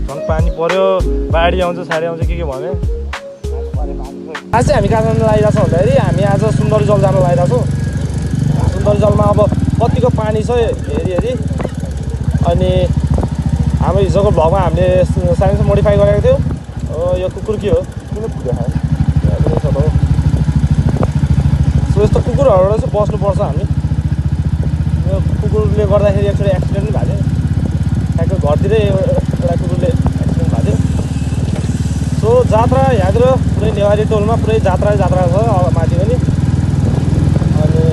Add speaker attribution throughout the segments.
Speaker 1: झन् पानी पर्यो, बाढी आउँछ, साडी आउँछ, के भने आज चाहिँ हामी कहाँ जान लागिरहेको छ भन्दाखेरि हामी आज सुन्दरी जल जान लागिरहेको छौँ। सुन्दरी जलमा अब कतिको पानी छ हेरी अनि हाम्रो हिजोको भ्लगमा हामीले साइन्स मोडिफाई गरेको थियो। यो कुकुर के हो, किन पुग्यो सो यस्तो कुकुरहरू चाहिँ बस्नुपर्छ हामी। यो कुकुरले गर्दाखेरि एकचोटि एक्सिडेन्ट पनि भएको थियो, ठ्याक्क घरतिरै एउटा कुकुरले एक्सिडेन्ट भएको थियो। सो जात्रा यहाँतिर पुरै नेवारी टोलमा पुरै जात्रा छ अब माथि पनि। अनि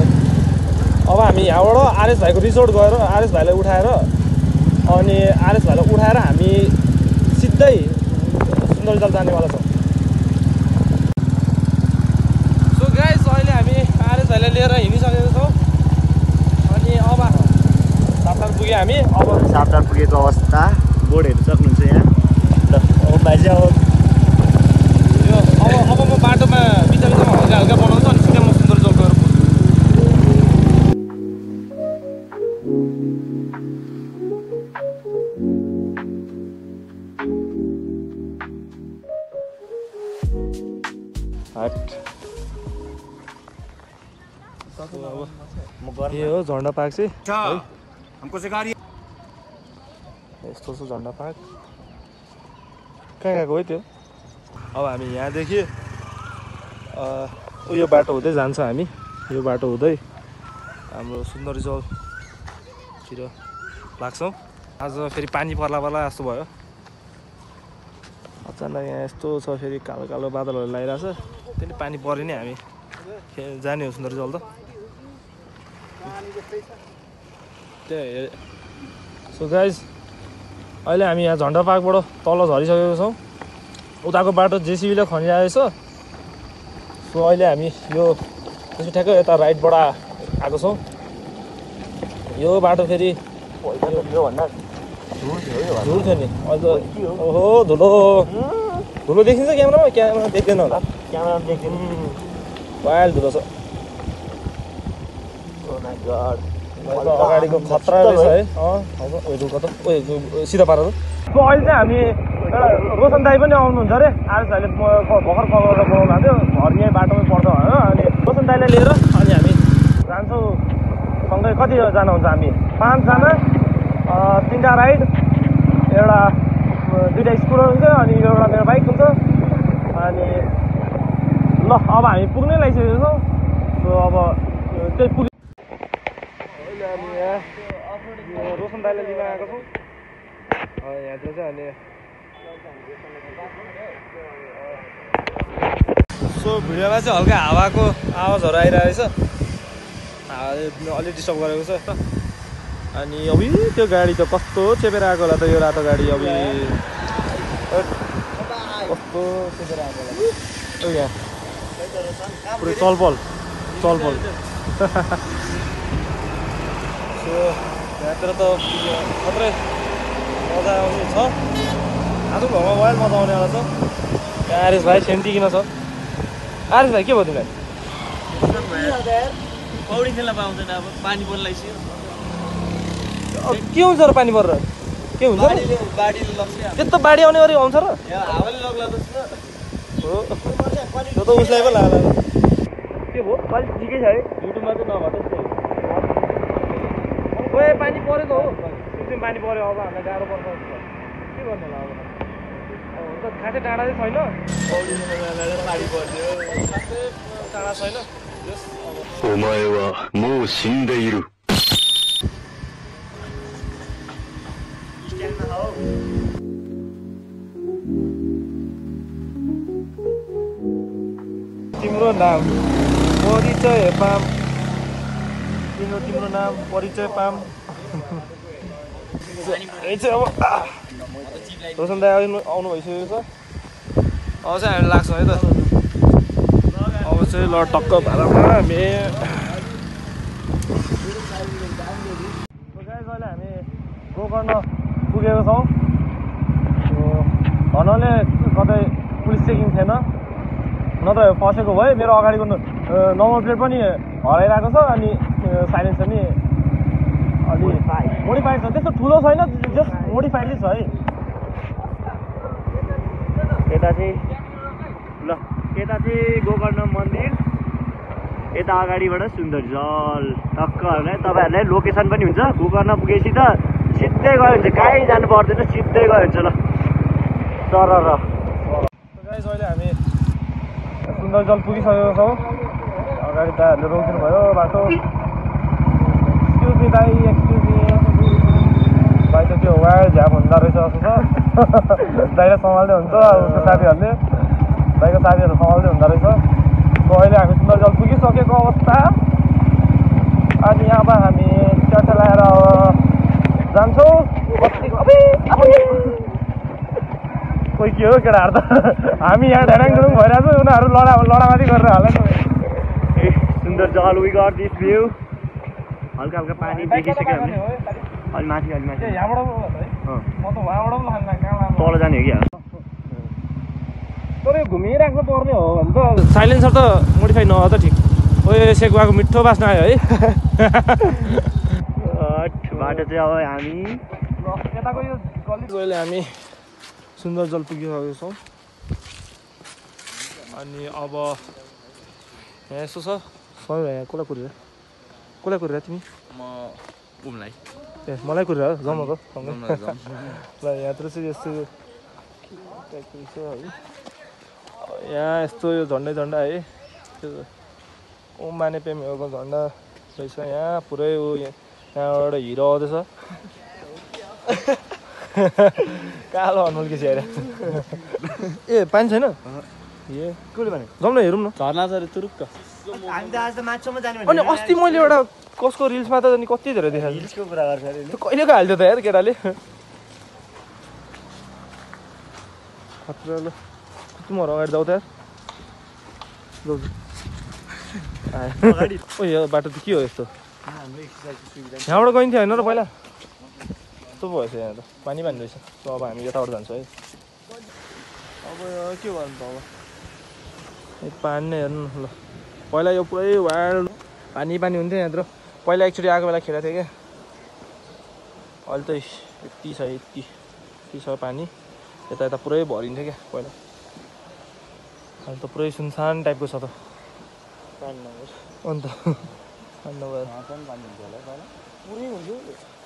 Speaker 1: अब हामी यहाँबाट आरएस भाइको रिसोर्ट गएर आरएस भाइलाई उठाएर अनि आरएस भाइलाई उठाएर हामी सिधै सुन्दरी जल जानेवाला छौँ। सो गाइस अहिले हामी आरएस भाइलाई लिएर हिँडिसकेको छौँ अनि अब सापटार पुग्यो हामी। अब
Speaker 2: सापटार पुगेको अवस्था बोर्ड हेर्नु सक्नुहुन्छ यहाँ। ल अब भाइ चाहिँ
Speaker 1: अब म बाटोमा बिचमा हल्का बनाउँछु अनि सिधै म सुन्दरी जल गएर पुग्छु। यो हो झन्डा पार्क चाहिँ यस्तो छ झन्डा पार्क। कहाँ गएको है त्यो? अब हामी यहाँदेखि यो बाटो हुँदै जान्छ हामी। यो बाटो हुँदै हाम्रो सुन्दरी जलतिर लाग्छौँ। आज फेरि पानी पर्ला जस्तो भयो। अचानक यहाँ यस्तो छ, फेरि कालो कालो बादलहरू लगाइरहेछ, त्यसले पानी पऱ्यो नि हामी जाने हो सुन्दरी जल त त्यही। सो गाइज अहिले हामी यहाँ झन्डा पार्कबाट तल झरिसकेको छौँ। उताको बाटो जेसिबीले खनिरहेको छ। सो अहिले हामी यो ठ्याक्कै यता राइटबाट आएको छौँ। यो बाटो फेरि
Speaker 2: योभन्दा
Speaker 1: धुलो थियो नि अझ। ओहो धुलो देखिन्छ क्यामेरामा? क्यामेरा देख्दैन होला,
Speaker 2: क्यामेरा देख्दैन।
Speaker 1: वाइल धुलो छ। अगाडिको खतरा रहेछ है। रुख त सिधा पारेर। सो अहिले चाहिँ हामी एउटा रोशन दाई पनि आउनुहुन्छ अरे। आरएस भाइले भर्खर कल गरेर बोलाउनु भएको थियो, घर यहीँ बाटोमै पर्छ होइन। अनि रोशन दाईलाई लिएर अनि हामी जान्छौँ सँगै। कति जानुहुन्छ हामी? 5 जना, 3टा राइड, एउटा 2टा स्कुटर हुन्छ अनि एउटा मेरो बाइक हुन्छ। अनि ल अब हामी पुग्नै लागिसकेको छौँ। सो अब त्यही पुग्यो। अहिले हामी यहाँ रोशन दाईलाई लिन आएको छौँ यहाँतिर चाहिँ। अनि सो भिडियोमा चाहिँ हल्का हावाको आवाजहरू आइरहेको छ, हावाले अलिक डिस्टर्ब गरेको छ। अनि अब त्यो गाडी त कस्तो चेपेर आएको होला त, यो रातो गाडी अब कस्तो चेपेर आएको होला यहाँ पुरै चलपल। सो यहाँतिर त मात्रै मजा आउने छ। आजको घरमा मोबाइल मजा आउनेवाला छ। आरएस भाइ सेन्टी किन छ? आरएस भाइ के भयो तिमीलाई?
Speaker 2: पौडी खेल्न पाउँदैन अब पानी पर्न लागिसक्यो।
Speaker 1: के हुन्छ र पानी परेर? के हुन्छ?
Speaker 2: बाढीले लग्छ।
Speaker 1: त्यस्तो बाढी आउने गरी आउँछ र?
Speaker 2: हावाले लग्ला त
Speaker 1: हो त्यो त उसलाई पो लाग्ला। के भयो? अलिक ठिकै छ है, युट्युबमा चाहिँ नभए खोइ पानी पऱ्यो त हो। एकछिन पानी पऱ्यो, अब हामीलाई गाह्रो पर्छ। के गर्नु होला अब? त खासै टाढा चाहिँ छैन,
Speaker 2: पौडी खेल्न पानी पर्यो।
Speaker 1: खासै टाढा छैन। तिम्रो नाम परिचय पाम, तिम्रो नाम परिचय पाम। अब रोशन दाई आउनु भइसकेको छ। अब चाहिँ हामी लाग्छौँ है त। अब चाहिँ ल टक्क भाडामा हामी अहिले हामी गोकर्ण पुगेको छौँ। धनले कतै पुलिस चेकिङ थिएन, नत्र फसेको भए। मेरो अगाडिको नम्बर प्लेट पनि हराइरहेको छ अनि साइलेन्सर नि अलि मोडिफाइड छ, त्यस्तो ठुलो छैन, जस्ट मोडिफाइडै छ है।
Speaker 2: यता चाहिँ ल यता चाहिँ गोकर्ण मन्दिर, यता अगाडिबाट सुन्दर जल टक्कहरूलाई तपाईँहरूलाई लोकेसन पनि हुन्छ। गोकर्ण पुगेपछि त सिधै गयो हुन्छ, कहीँ जानु पर्दैन, सिधै गयो हुन्छ। ल तर
Speaker 1: गाइस अहिले हामी सुन्दर जल पुगिसकेको छौँ। अगाडि दाइहरूले रोकिदिनु भयो बाटो। एक्सक्युज मी दाइ, एक्सक्युज मी। भाइ त त्यो वायर झ्याप हुँदो रहेछ जस्तो छ। दाइले सम्हाल्दै हुन्छ, उसको साथीहरूले दाइको साथीहरू सम्हाल्दै हुँदो रहेछ। अहिले हामी सुन्दर जल पुगिसकेको अवस्था। अनि यहाँबाट हामी ट्याक्टर लगाएर जान्छौँ। कोही के हो केटाहरू त हामी यहाँ ढ्याङ ढुङ भइरहेको छ, उनीहरू लडामाथि गरेर हाल्छ।
Speaker 2: ए सुन्दर जल, वी गट दिस भ्यू। हल्का हल्का पानी देखिसक्यो हामीले। अलि माथि
Speaker 1: यहाँबाट म त उहाँबाट
Speaker 2: तल जाने हो कि
Speaker 1: तर यो घुमिराख्नु पर्ने हो भने त साइलेन्सर त मोडिफाई नहो त ठिक हो। यो सेकुवाको मिठो बास्ना आयो है।
Speaker 2: बाटो चाहिँ अब हामी
Speaker 1: यताको यो गल्ली हामी सुन्दर जल पुगिसकेको छौँ। अनि अब यहाँ यसो छ सबै यहाँ कसलाई कुरेर तिमी?
Speaker 3: म उमलाई
Speaker 1: ए मलाई कुरेर जमाएको ल यहाँतिर चाहिँ यस्तो छ है। यहाँ यस्तो यो झन्डै झन्डा है, त्यो ओम माने पेमेको झन्डा रहेछ। यहाँ पुरै यहाँबाट हिरो आउँदैछ। कालो अनुल के छ ए पानी छैन? ए कसले भने जाउँ न हेरौँ न।
Speaker 3: झर्ना छ तुरुक्क।
Speaker 2: हामी त आज त माछामा जाने
Speaker 1: अनि अस्ति मैले एउटा कसको रिल्समा त अनि कति धेरै देखाएको
Speaker 2: हिल्सको कुरा गर्छ अरे।
Speaker 1: त्यो कहिलेको हाल्थ्यो त यार केटाले। खतरा ल तिमीहरू अगाडि जाऊ त यार। ओ यो बाटो त के हो यस्तो? यहाँबाट गइन्थ्यो होइन र पहिला? यस्तो पो भएछ यहाँ त पानी रहेछ। अब हामी यताबाट जान्छौँ है। अब के गर्नु त अब पानी नै हेर्नु ल। पहिला यो पुरै वायर पानी हुन्थ्यो यहाँतिर। पहिला एकचोटि आएको बेला खेलेको थिएँ क्या। अहिले त यति छ यति छ पानी। यता पुरै भरिन्थ्यो क्या पहिला। अहिले त पुरै सुनसान टाइपको छ त। अन्त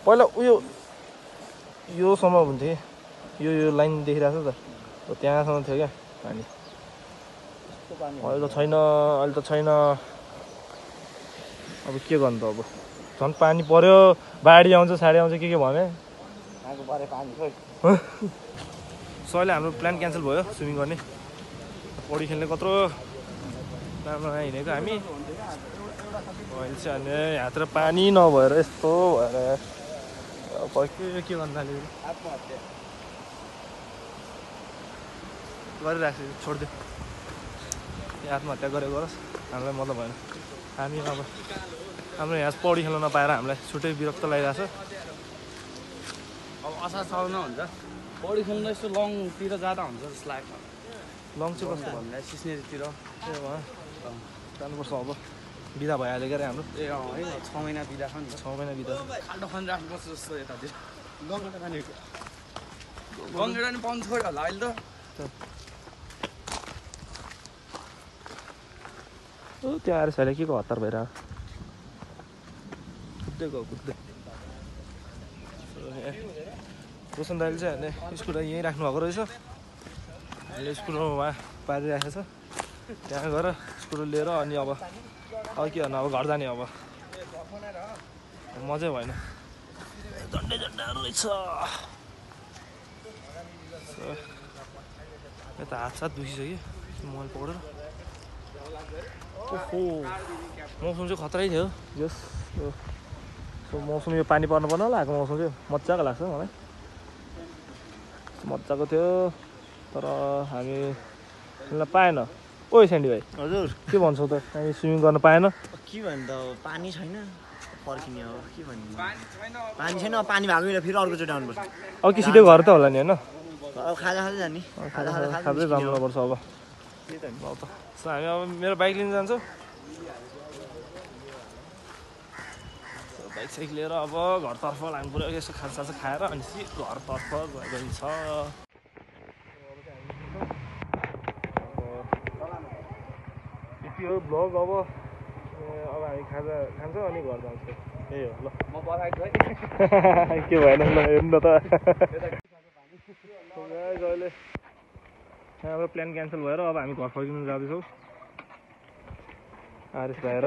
Speaker 1: पहिला उयो योसम्म हुन्थ्यो यो लाइन देखिरहेको छ त त्यहाँसम्म थियो क्या पानी। अहिले त छैन। अब के गर्नु त अब झन् पानी पर्यो, बाढी आउँछ साडी आउँछ के भने। सहिले हाम्रो प्लान क्यान्सल भयो स्विमिङ गर्ने। पौडी खेल्ने कत्रो राम्रो हिँडेको हामी। अहिले चाहिँ अनि यहाँतिर पानी नभएर यस्तो भएर के गर्नु थाल्यो गरिरहेको छु। छोडिदियो आत्महत्या गरेको गरोस्, हामीलाई मतलब भएन। हामी अब हाम्रो यहाँ पौडी खेल्न नपाएर हामीलाई छुट्टै विरक्त लागिरहेको छ।
Speaker 3: अब असार साउन हुन्छ पौडी खेल्न यस्तो लङतिर जाँदा हुन्छ जस्तो लाग्छ।
Speaker 1: लङ चाहिँ कस्तो
Speaker 3: भन्दा सिस्नेरीतिर
Speaker 1: जानुपर्छ। अब बिदा भइहाल्यो क्या हाम्रो।
Speaker 3: ए है 6 महिना बिदा छ नि त।
Speaker 1: 6 महिना बिदा
Speaker 3: खाल्डो खनिराख्नुपर्छ जस्तो यतातिर। गङ्गटा जाने गङ्गटा नि पाउनु छोड्यो होला अहिले त।
Speaker 1: त्यहाँ आएर साइले के को हतार भइरहेको कुद्दै रोशन दाइले चाहिँ हामीले स्कुटर यहीँ राख्नु भएको रहेछ। अहिले स्कुटर उहाँ पारिरहेको छ। त्यहाँ गएर स्कुटर लिएर अनि अब के गर्नु, अब घर जाने। अब मजै भएन, झन्डाहरू रहेछ। यता हातसात दुखिसक्यो मोबाइल पक्रेर। ओहो मौसम चाहिँ खतरै थियो। जस मौसम यो पानी पर्नु लागेको मौसम चाहिँ मजाको लाग्छ मलाई। मजाको थियो तर हामी पाएन। ओ सेन्डी भाइ
Speaker 2: हजुर
Speaker 1: के भन्छौ त? हामी स्विमिङ गर्न पाएन।
Speaker 2: के भन्नु त पानी छैन पर्खिने हो के भन्नु। पानी छैन, पानी भएको बेला फेरि अर्कोचोटि आउनुपर्छ।
Speaker 1: अब कि सिधै घर त होला नि होइन?
Speaker 2: अब खाजा जाने
Speaker 1: खाँदै जानुपर्छ अब। हामी अब मेरो बाइक लिन जान्छौँ। बाइक साइक लिएर अब घरतर्फ लाग्नु पऱ्यो। यसो खाजासाजा खाएर अनि घरतर्फ गइन्छ। यति हो भ्लग अब अब हामी खाजा खान्छौँ अनि घर जान्छौँ यही हो ल
Speaker 3: म बसाइदिछु है
Speaker 1: के भएन ल हेर्नु न त अहिले हाम्रो प्लान क्यान्सल भएर अब हामी घर फर्किनु जाँदैछौँ आरिस भएर